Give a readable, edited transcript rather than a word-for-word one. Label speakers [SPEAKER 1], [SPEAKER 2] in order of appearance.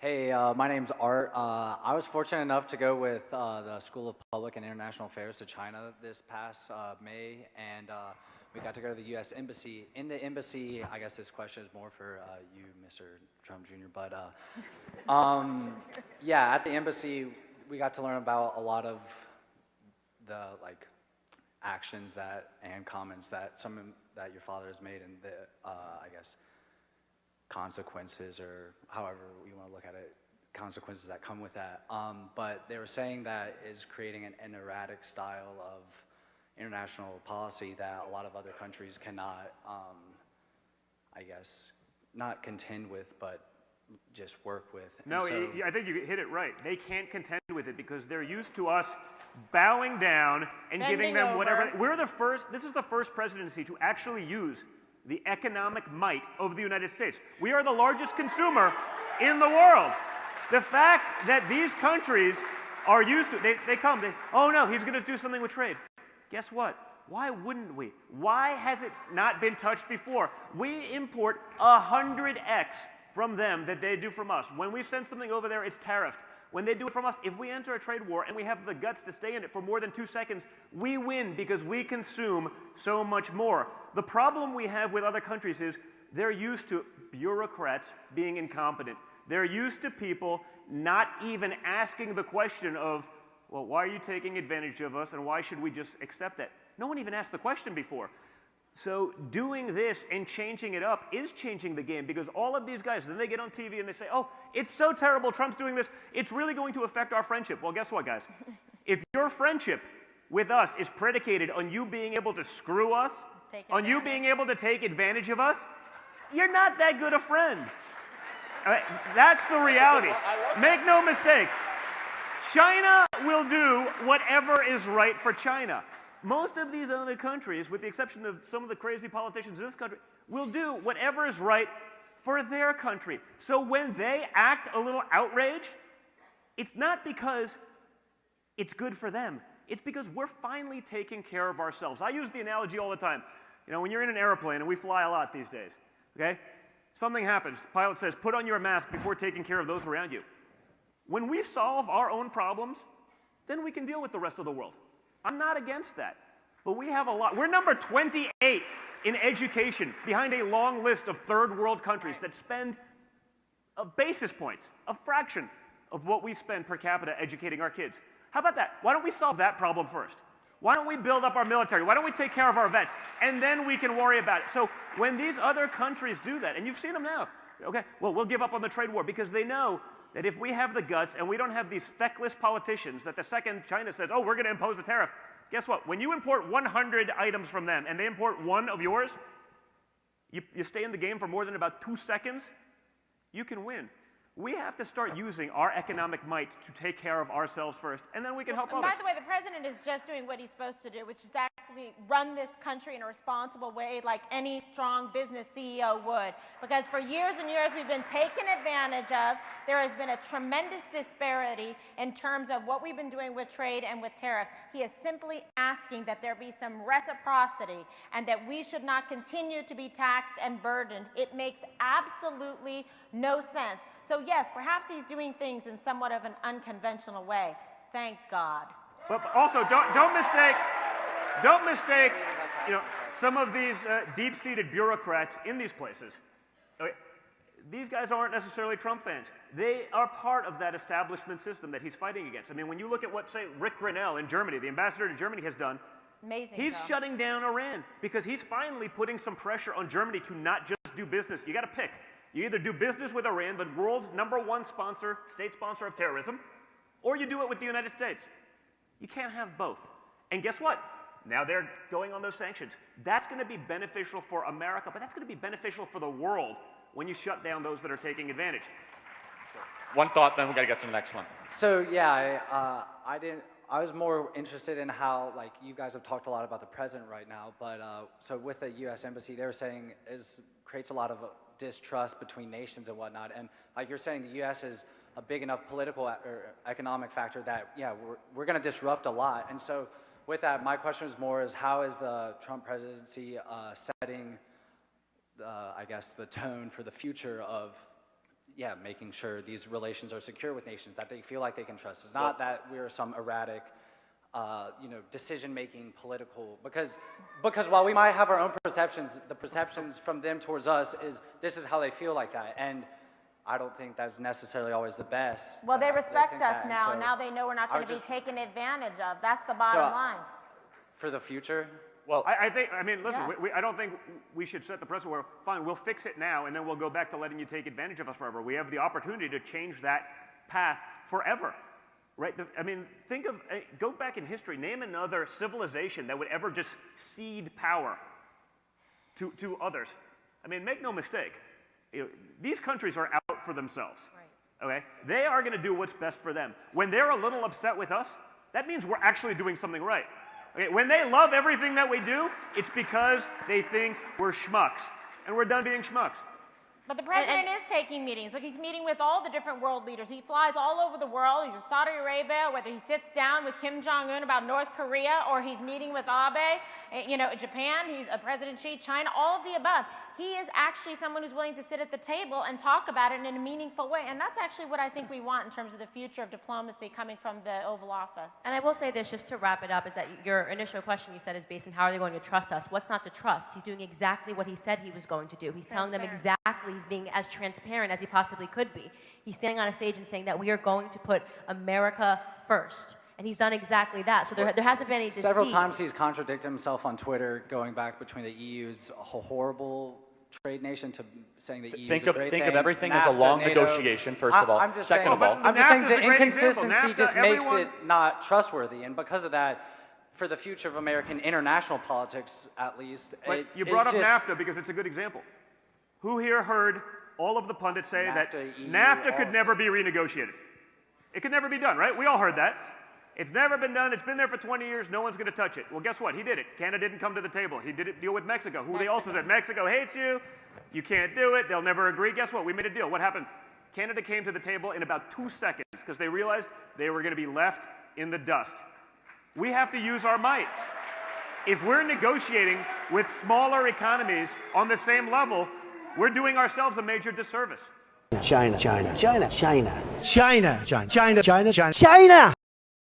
[SPEAKER 1] Hey, my name's Art. I was fortunate enough to go with the School of Public and International Affairs to China this past May, and we got to go to the U.S. Embassy. In the embassy, I guess this question is more for you, Mr. Trump Jr., but yeah, at the embassy, we got to learn about a lot of the actions and comments that that your father has made, and the I guess consequences, or however you want to look at it, consequences that come with that. But they were saying that is creating an erratic style of international policy that a lot of other countries cannot, I guess, not contend with, but just work with.
[SPEAKER 2] And no, so, I think you hit it right. They can't contend with it because they're used to us bowing down and giving them whatever. This is the first presidency to actually use the economic might of the United States. We are the largest consumer in the world. The fact that these countries are used to, oh no, he's gonna do something with trade. Guess what? Why wouldn't we? Why has it not been touched before? We import 100x from them that they do from us. When we send something over there, it's tariffed. When they do it from us, if we enter a trade war and we have the guts to stay in it for more than 2 seconds, we win because we consume so much more. The problem we have with other countries is they're used to bureaucrats being incompetent. They're used to people not even asking the question of, well, why are you taking advantage of us and why should we just accept that? No one even asked the question before. So doing this and changing it up is changing the game, because all of these guys, then they get on TV and they say, oh, it's so terrible, Trump's doing this, it's really going to affect our friendship. Well, guess what, guys? If your friendship with us is predicated on you being able to screw us, on you being able to take advantage of us, you're not that good a friend. That's the reality. Make no mistake. China will do whatever is right for China. Most of these other countries, with the exception of some of the crazy politicians in this country, will do whatever is right for their country. So when they act a little outraged, it's not because it's good for them. It's because we're finally taking care of ourselves. I use the analogy all the time. You know, when you're in an airplane, and we fly a lot these days, okay? Something happens. The pilot says, put on your mask before taking care of those around you. When we solve our own problems, then we can deal with the rest of the world. I'm not against that, but we have a lot. We're number 28 in education, behind a long list of third world countries that spend a basis point, a fraction of what we spend per capita educating our kids. How about that? Why don't we solve that problem first? Why don't we build up our military? Why don't we take care of our vets? And then we can worry about it. So when these other countries do that, and you've seen them now, okay, well, we'll give up on the trade war because they know that if we have the guts and we don't have these feckless politicians that the second China says, oh, we're going to impose a tariff, guess what? When you import 100 items from them and they import one of yours, you stay in the game for more than about 2 seconds, you can win. We have to start using our economic might to take care of ourselves first, and then we can help others.
[SPEAKER 3] By the way, the president is just doing what he's supposed to do, which is actually run this country in a responsible way like any strong business CEO would. Because for years and years we've been taken advantage of. There has been a tremendous disparity in terms of what we've been doing with trade and with tariffs. He is simply asking that there be some reciprocity and that we should not continue to be taxed and burdened. It makes absolutely no sense. So yes, perhaps he's doing things in somewhat of an unconventional way. Thank God.
[SPEAKER 2] But also, don't mistake, you know, some of these deep-seated bureaucrats in these places. Okay, these guys aren't necessarily Trump fans. They are part of that establishment system that he's fighting against. I mean, when you look at what, say, Rick Grinnell in Germany, the ambassador to Germany, has done,
[SPEAKER 3] amazing.
[SPEAKER 2] He's shutting down Iran because he's finally putting some pressure on Germany to not just do business. You got to pick. You either do business with Iran, the world's #1 sponsor, state sponsor of terrorism, or you do it with the United States. You can't have both. And guess what? Now they're going on those sanctions. That's going to be beneficial for America, but that's going to be beneficial for the world when you shut down those that are taking advantage.
[SPEAKER 4] So, one thought, then we got to get to the next one.
[SPEAKER 1] So yeah, I was more interested in how, like, you guys have talked a lot about the president right now, but so with the U.S. Embassy, they were saying creates a lot of distrust between nations and whatnot, and like you're saying, the U.S. is a big enough political or economic factor that, yeah, we're going to disrupt a lot. And so with that, my question is more is how is the Trump presidency setting, I guess, the tone for the future of, yeah, making sure these relations are secure with nations, that they feel like they can trust. It's not that we're some erratic, decision-making political, because while we might have our own perceptions, the perceptions from them towards us is this is how they feel like that, and I don't think that's necessarily always the best.
[SPEAKER 3] Well, they respect
[SPEAKER 1] think
[SPEAKER 3] us
[SPEAKER 1] that, and
[SPEAKER 3] now.
[SPEAKER 1] so
[SPEAKER 3] Now they know we're not going to be
[SPEAKER 1] just-
[SPEAKER 3] taken advantage of. That's the bottom line.
[SPEAKER 1] For the future,
[SPEAKER 4] Well,
[SPEAKER 2] I mean, listen,
[SPEAKER 3] Yeah.
[SPEAKER 2] I don't think we should set the precedent where, fine, we'll fix it now, and then we'll go back to letting you take advantage of us forever. We have the opportunity to change that path forever, right? Go back in history, name another civilization that would ever just cede power to others. I mean, make no mistake, these countries are out for themselves, okay? They are going to do what's best for them. When they're a little upset with us, that means we're actually doing something right. Okay, when they love everything that we do, it's because they think we're schmucks, and we're done being schmucks.
[SPEAKER 3] But the president is taking meetings. Look, he's meeting with all the different world leaders. He flies all over the world. He's in Saudi Arabia, whether he sits down with Kim Jong-un about North Korea or he's meeting with Abe, Japan, he's President Xi, China, all of the above. He is actually someone who's willing to sit at the table and talk about it in a meaningful way. And that's actually what I think we want in terms of the future of diplomacy coming from the Oval Office.
[SPEAKER 5] And I will say this, just to wrap it up, is that your initial question you said is based on how are they going to trust us? What's not to trust? He's doing exactly what he said he was going to do. He's telling them exactly, he's being as transparent as he possibly could be. He's standing on a stage and saying that we are going to put America first. And he's done exactly that. So there hasn't been any deceit.
[SPEAKER 1] several times he's contradicted himself on Twitter, going back between the EU's a horrible trade nation to saying the EU is a great thing.
[SPEAKER 4] Think of everything as a
[SPEAKER 1] NAFTA,
[SPEAKER 4] long
[SPEAKER 1] NATO.
[SPEAKER 4] negotiation, first of all.
[SPEAKER 1] I'm just
[SPEAKER 4] Second
[SPEAKER 1] saying,
[SPEAKER 4] of all,
[SPEAKER 1] I'm just saying
[SPEAKER 2] NAFTA's
[SPEAKER 1] the
[SPEAKER 2] a great example.
[SPEAKER 1] inconsistency
[SPEAKER 2] NAFTA,
[SPEAKER 1] just makes
[SPEAKER 2] everyone-
[SPEAKER 1] it not trustworthy, and because of that, for the future of American international politics, at least,
[SPEAKER 2] But you
[SPEAKER 1] it's
[SPEAKER 2] brought up
[SPEAKER 1] just,
[SPEAKER 2] NAFTA because it's a good example. Who here heard all of the pundits say that
[SPEAKER 1] NAFTA, EU,
[SPEAKER 2] NAFTA
[SPEAKER 1] all
[SPEAKER 2] could
[SPEAKER 1] of
[SPEAKER 2] never be renegotiated? It could never be done, right? We all heard that. It's never been done. It's been there for 20 years. No one's going to touch it. Well, guess what? He did it. Canada didn't come to the table. He did it deal with Mexico, who they also said, Mexico hates you. You can't do it. They'll never agree. Guess what? We made a deal. What happened? Canada came to the table in about 2 seconds because they realized they were going to be left in the dust. We have to use our might. If we're negotiating with smaller economies on the same level, we're doing ourselves a major disservice.
[SPEAKER 6] China, China, China, China, China, China, China, China, China.